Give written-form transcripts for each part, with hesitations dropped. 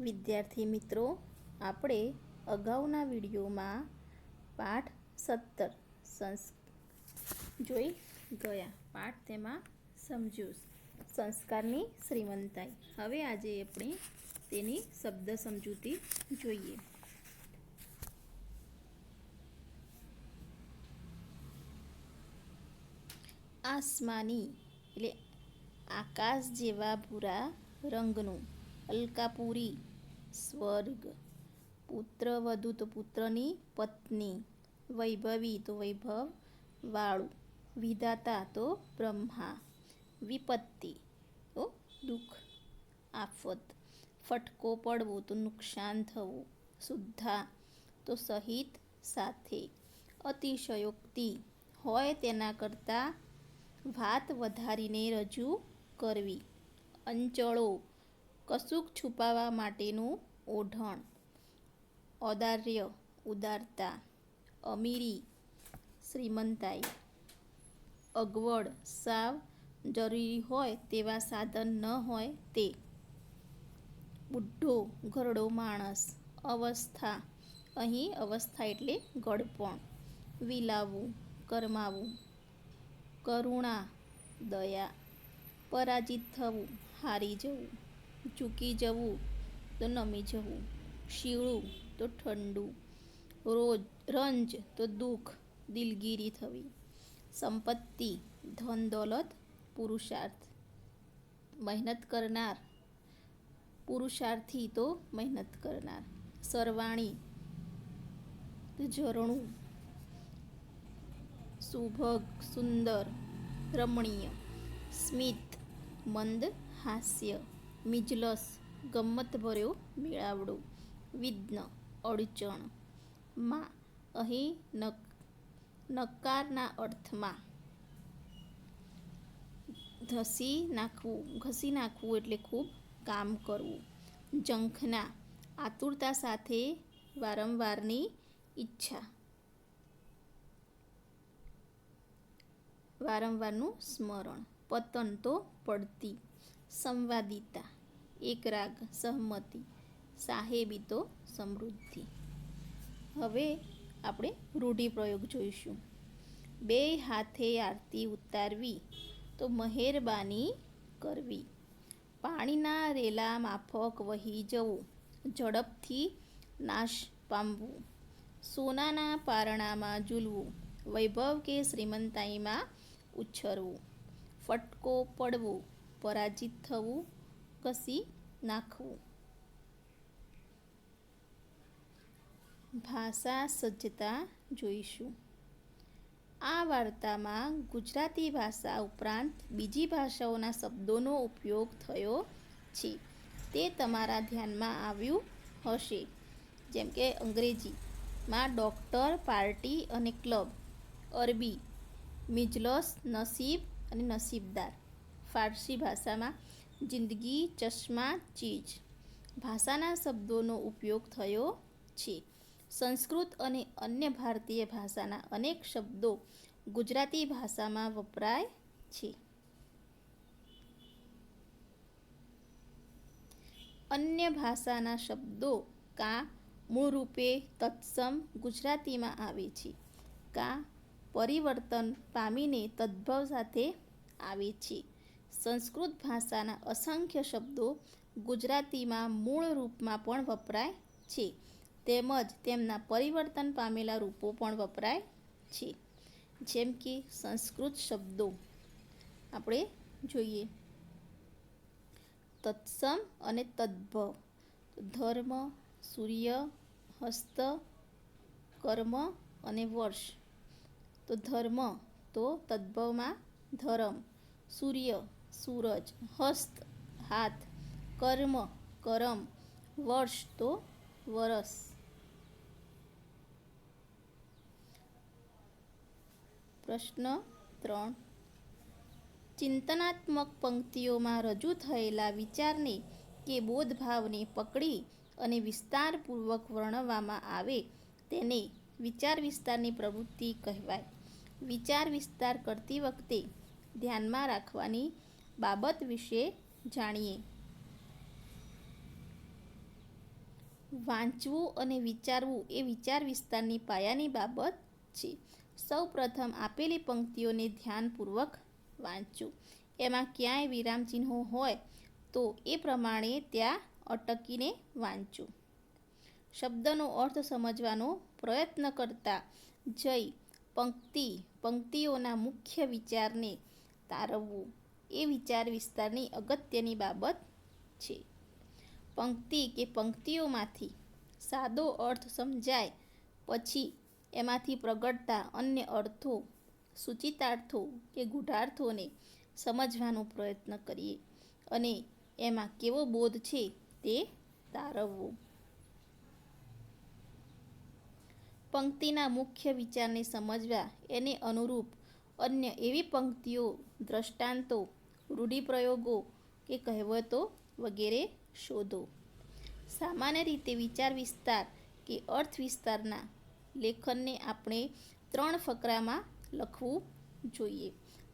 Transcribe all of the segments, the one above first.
વિદ્યાર્થી મિત્રો, આપણે અગાઉના વિડીયોમાં પાઠ 17 જોઈ ગયા. પાઠ તેમાં સમજ્યું સંસ્કારની શ્રીમંતાઈ. હવે આજે આપણે તેની શબ્દ સમજૂતી જોઈએ. આસમાની એટલે આકાશ જેવા ભૂરા રંગનું. અલકાપુરી સ્વર્ગ. પુત્રવધુ તો પુત્રની પત્ની. વૈભવી તો વૈભવ વાળું. વિધાતા તો બ્રહ્મા. વિપત્તિ તો દુઃખ આફત. ફટકો પડવો તો નુકસાન થવું. શુદ્ધા તો સહિત સાથે. અતિશયોક્તિ હોય તેના કરતાં વાત વધારીને રજૂ કરવી. અંચળો કશુંક છુપાવવા માટેનું ઓઢણ. ઔદાર્ય ઉદારતા. અમીરી શ્રીમંતાઈ. અગવડ સાવ જરૂરી હોય તેવા સાધન ન હોય તે. બુઢ્ઢો ઘરડો માણસ. અવસ્થા અહીં અવસ્થા એટલે ગળપણ. વિલાવવું કરમાવું. કરુણા દયા. પરાજિત થવું હારી જવું. ઝૂકી જવું તો નમી જવું. શીળું તો ઠંડુ. રંજ તો દુઃખ દિલગીરી થવી. સંપત્તિ ધન દોલત પુરુષાર્થ. મહેનત કરનાર પુરુષાર્થી તો મહેનત કરનાર. સરવાણી તો ઝરણું. સુભગ સુંદર રમણીય. સ્મિત મંદ હાસ્ય. મિજલસ ગમ્મતભર્યો મેળાવડો. વિઘ્ન અડચણ. માં અહીં નકારના અર્થમાં. ઘસી નાખવું એટલે ખૂબ કામ કરવું. ઝંખના આતુરતા સાથે વારંવારની ઈચ્છા. વારંવારનું સ્મરણ. પતન તો પડતી. સંવાદિતા એકરાગ સહમતિ. સાહેબી તો સમૃદ્ધિ. હવે આપણે રૂઢિપ્રયોગ જોઈશું. બે હાથે આરતી ઉતારવી તો મહેરબાની કરવી. પાણીના રેલા માફક વહી જવું. ઝડપથી નાશ પામવું. સોનાના પારણામાં ઝૂલવું. વૈભવ કે શ્રીમંતાઈમાં ઉછરવું. ફટકો પડવો પરાજિત થવું ઘસી નાખવું. ભાષા સજ્જતા જોઈશું. આ વાર્તામાં ગુજરાતી ભાષા ઉપરાંત બીજી ભાષાઓના શબ્દોનો ઉપયોગ થયો છે. તે તમારા ધ્યાનમાં આવ્યું હશે. જેમ કે અંગ્રેજીમાં ડૉક્ટર પાર્ટી અને ક્લબ. અરબી મિજલસ નસીબ અને નસીબદાર. ફારસી ભાષામાં જિંદગી ચશ્મા ચીજ. ભાષાના શબ્દોનો ઉપયોગ થયો છે. સંસ્કૃત અને અન્ય ભારતીય ભાષાના અનેક શબ્દો ગુજરાતી ભાષામાં વપરાય છે. અન્ય ભાષાના શબ્દો કાં મૂળરૂપે તત્સમ ગુજરાતીમાં આવે છે, કાં પરિવર્તન પામીને તદ્ભવ સાથે આવે છે. સંસ્કૃત ભાષાના અસંખ્ય શબ્દો ગુજરાતીમાં મૂળ રૂપમાં પણ વપરાય છે, તેમજ તેમના પરિવર્તન પામેલા રૂપો પણ વપરાય છે. જેમ કે સંસ્કૃત શબ્દો આપણે જોઈએ. તત્સમ અને તદ્ભવ. ધર્મ સૂર્ય. હસ્ત કર્મ અને વર્ષ. તો ધર્મ તો તદ્ભવમાં ધરમ. સૂર્ય સૂરજ. હસ્ત હાથ. કર્મ કરમ. વર્ષ તો વરસ. પ્રશ્ન 3. ચિંતનાત્મક પંક્તિઓમાં રજૂ થયેલા વિચારને કે બોધભાવને પકડી અને વિસ્તારપૂર્વક વર્ણવવામાં આવે તેને વિચાર વિસ્તારની પ્રવૃત્તિ કહેવાય. વિચાર વિસ્તાર કરતી વખતે ધ્યાનમાં રાખવાની બાબત વિશે જાણીએ. વાંચવું અને વિચારવું એ વિચાર વિસ્તારની પાયાની બાબત છે. સૌ પ્રથમ આપેલી પંક્તિઓને ધ્યાનપૂર્વક વાંચવું. એમાં ક્યાંય વિરામચિહ્નો હોય તો એ પ્રમાણે ત્યાં અટકીને વાંચવું. શબ્દનો અર્થ સમજવાનો પ્રયત્ન કરતા જઈ પંક્તિઓના મુખ્ય વિચારને તારવવું એ વિચાર વિસ્તારની અગત્યની બાબત છે. પંક્તિ કે પંક્તિઓમાંથી સાદો અર્થ સમજાય પછી એમાંથી પ્રગટતા અન્ય અર્થો, સૂચિતાર્થો કે ગૂઢાર્થોને સમજવાનો પ્રયત્ન કરીએ અને એમાં કેવો બોધ છે તે તારવવો. પંક્તિના મુખ્ય વિચારને સમજવા એને અનુરૂપ અન્ય એવી પંક્તિઓ, દ્રષ્ટાંતો, રૂઢિપ્રયોગો કે કહેવતો વગેરે શોધો. સામાન્ય રીતે વિચાર વિસ્તાર કે અર્થ વિસ્તારના લેખનને આપણે 3 ફકરામાં લખવું જોઈએ.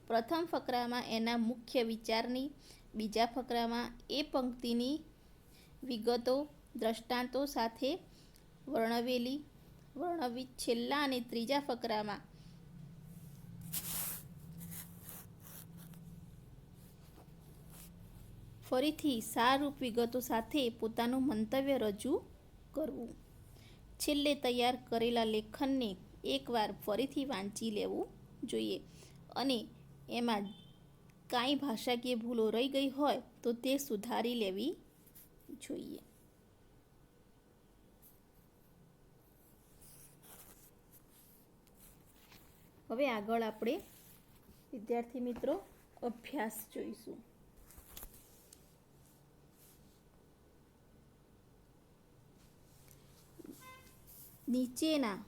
પ્રથમ ફકરામાં એના મુખ્ય વિચારની, બીજા ફકરામાં એ પંક્તિની વિગતો દ્રષ્ટાંતો સાથે વર્ણવી, છેલ્લા અને ત્રીજા ફકરામાં ફરીથી સારરૂપ વિગતો સાથે પોતાનું મંતવ્ય રજૂ કરવું. છેલ્લે તૈયાર કરેલા લેખનને એકવાર ફરીથી વાંચી લેવું જોઈએ અને એમાં કાંઈ ભાષાકીય ભૂલો રહી ગઈ હોય તો તે સુધારી લેવી જોઈએ. હવે આગળ આપણે વિદ્યાર્થી મિત્રો અભ્યાસ જોઈશું. નીચેના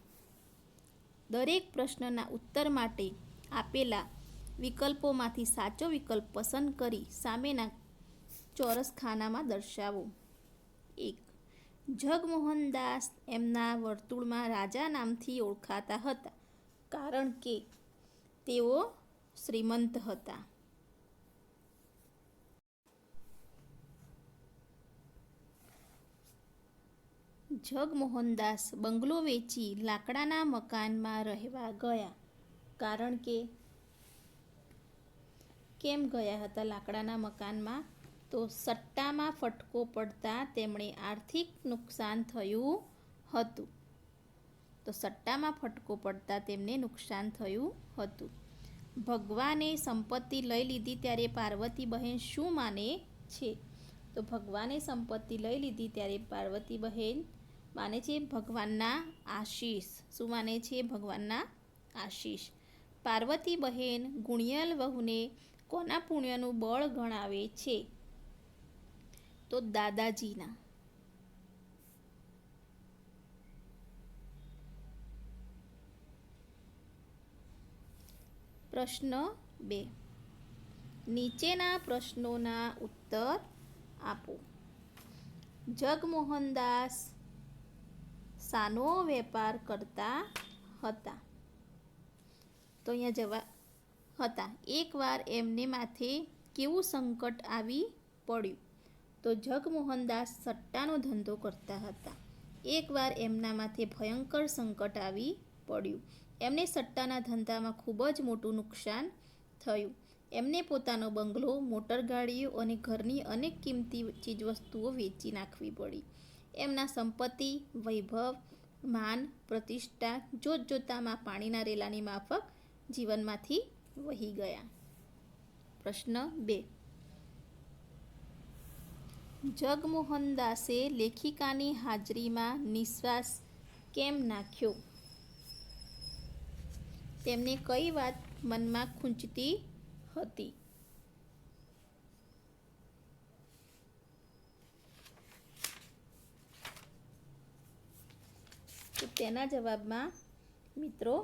દરેક પ્રશ્નના ઉત્તર માટે આપેલા વિકલ્પોમાંથી સાચો વિકલ્પ પસંદ કરી સામેના ચોરસ ખાનામાં દર્શાવો. 1. જગમોહનદાસ એમના વર્તુળમાં રાજા નામથી ઓળખાતા હતા કારણ કે તેઓ શ્રીમંત હતા. જગમોહનદાસ બંગલો વેચી લાકડાના મકાનમાં રહેવા ગયા કારણ કે કેમ ગયા હતા લાકડાના મકાનમાં? તો સટ્ટામાં ફટકો પડતા તેમણે આર્થિક નુકસાન થયું હતું. ભગવાને સંપત્તિ લઈ લીધી ત્યારે પાર્વતી બહેન શું માને છે? તો ભગવાને સંપત્તિ લઈ લીધી ત્યારે પાર્વતી બહેન માને છે ભગવાનના આશીષ. શું માને છે? ભગવાનના આશીષ. પાર્વતી બહેન ગુણિયલ વહુને કોના પુણ્યનું બળ ગણાવે છે? તો દાદાજીના. પ્રશ્ન 2. નીચેના પ્રશ્નોના ઉત્તર આપો. જગમોહનદાસ શાનો વેપાર કરતા હતા? તો અહીંયા જવાબ હતા. એકવાર એમને માથે કેવું સંકટ આવી પડ્યું? તો જગમોહનદાસ સટ્ટાનો ધંધો કરતા હતા. એકવાર એમના માથે ભયંકર સંકટ આવી પડ્યું. એમને સટ્ટાના ધંધામાં ખૂબ જ મોટું નુકસાન થયું. એમને પોતાનો બંગલો, મોટરગાડીઓ અને ઘરની અનેક કિંમતી ચીજવસ્તુઓ વેચી નાખવી પડી. એમના સંપત્તિ, વૈભવ, માન, પ્રતિષ્ઠા જોતજોતામાં પાણીના રેલાની માફક જીવનમાંથી વહી ગયા. પ્રશ્ન 2. જગમોહનદાસે લેખિકાની હાજરીમાં નિશ્વાસ કેમ નાખ્યો? તેમને કઈ વાત મનમાં ખૂંચતી હતી? તો તેના જવાબમાં મિત્રો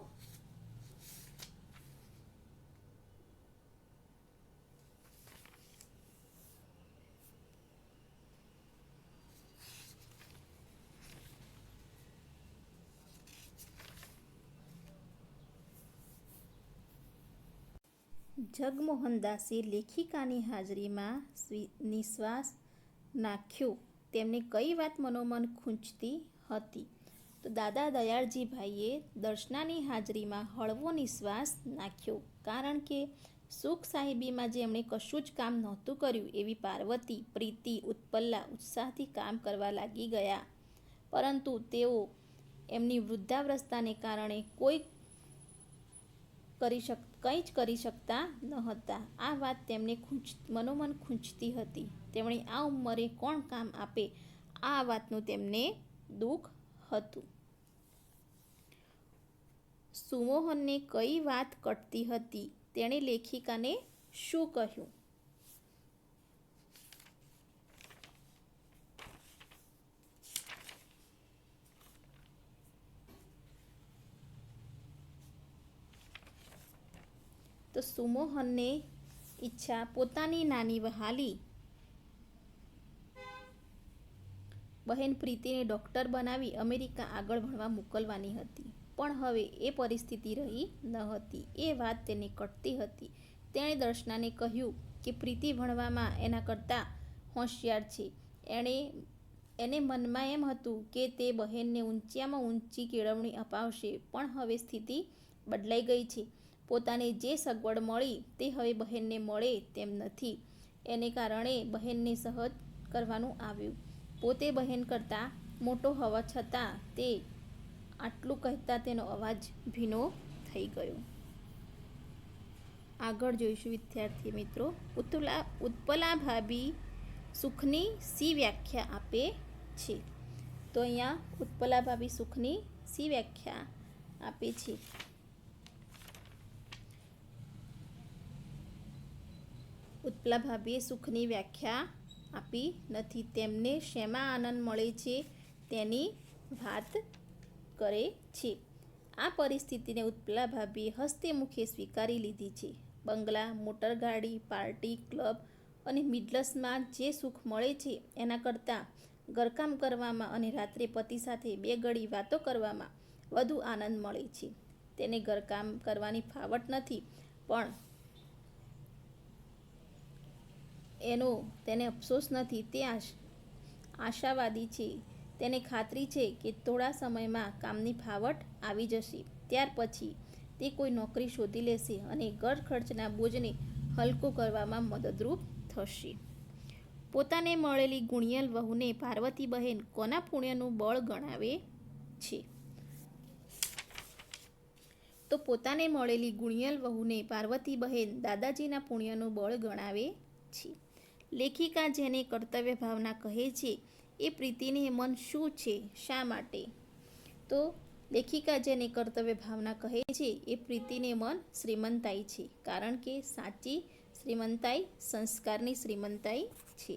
જગમોહનદાસે લેખિકાની હાજરીમાં નિશ્વાસ નાખ્યો તેમને કઈ વાત મનોમન ખૂંચતી હતી. તો દાદા દયાળજીભાઈએ દર્શનાની હાજરીમાં હળવો નિશ્વાસ નાખ્યો, કારણ કે સુખ સાહેબીમાં જેમણે કશું જ કામ નહોતું કર્યું એવી પાર્વતી, પ્રીતિ, ઉત્પલ્લા ઉત્સાહથી કામ કરવા લાગી ગયા, પરંતુ તેઓ એમની વૃદ્ધાવસ્થાને કારણે કંઈ જ કરી શકતા ન હતા. આ વાત તેમને મનોમન ખૂંચતી હતી. તેમણે આ ઉંમરે કોણ કામ આપે, આ વાતનું તેમને દુઃખ હતું. સુમોહનને કઈ વાત કટતી હતી, તેણે લેખિકાને શું કહ્યું? તો સુમોહનને ઈચ્છા પોતાની નાની વહાલી બહેન પ્રીતિને ડૉક્ટર બનાવી અમેરિકા આગળ ભણવા મોકલવાની હતી, પણ હવે એ પરિસ્થિતિ રહી ન હતી. એ વાત તેને કટતી હતી. તેણે દર્શનાને કહ્યું કે પ્રીતિ ભણવામાં એના કરતાં હોશિયાર છે. એને મનમાં એમ હતું કે તે બહેનને ઊંચામાં ઊંચી કેળવણી અપાવશે, પણ હવે સ્થિતિ બદલાઈ ગઈ છે. પોતાને જે સગવડ મળી તે હવે બહેનને મળે તેમ નથી. એને કારણે બહેનને સહજ કરવાનું આવ્યું. પોતે બહેન કરતાં મોટો હોવા છતાં તે આટલું કહેતા તેનો અવાજ ભીનો થઈ ગયો. આગળ જોઈશું વિદ્યાર્થી મિત્રો. ઉત્પલા ભાભી સુખની શી વ્યાખ્યા આપે છે? તો અહીંયા ઉત્પલા ભાભી સુખની શી વ્યાખ્યા આપે છે? ઉત્પલા ભાભીએ સુખની વ્યાખ્યા આપી નથી. તેમને શેમાં આનંદ મળે છે તેની વાત કરે છે. આ પરિસ્થિતિને ઉત્પલા ભાભીએ હસતે મુખે સ્વીકારી લીધી છે. બંગલા, મોટરગાડી, પાર્ટી, ક્લબ અને મિડલ્સમાં જે સુખ મળે છે એના કરતાં ઘરકામ કરવામાં અને રાત્રે પતિ સાથે બે ઘડી વાતો કરવામાં વધુ આનંદ મળે છે. તેને ઘરકામ કરવાની ફાવટ નથી, પણ તેને અફસોસ નથી. તે આશાવાદી છે. તેને ખાતરી છે કે થોડા સમયમાં કામની ફાવટ આવી જશે. ત્યાર પછી તે કોઈ નોકરી શોધી લેશે અને ઘર ખર્ચના બોજને હલકો કરવામાં મદદરૂપ થશે. પોતાને મળેલી ગુણિયલ વહુને પાર્વતીબહેન કોના પુણ્યનું બળ ગણાવે છે? તો પોતાને મળેલી ગુણિયલ વહુને પાર્વતીબહેન દાદાજીના પુણ્યનું બળ ગણાવે છે. લેખિકા જેને કર્તવ્ય ભાવના કહે છે એ પ્રીતિને મન શું છે, શા માટે? તો લેખિકા જેને કર્તવ્ય ભાવના કહે છે એ પ્રીતિને મન શ્રીમંતાઈ છે, કારણ કે સાચી શ્રીમંતાઈ સંસ્કારની શ્રીમંતાઈ છે.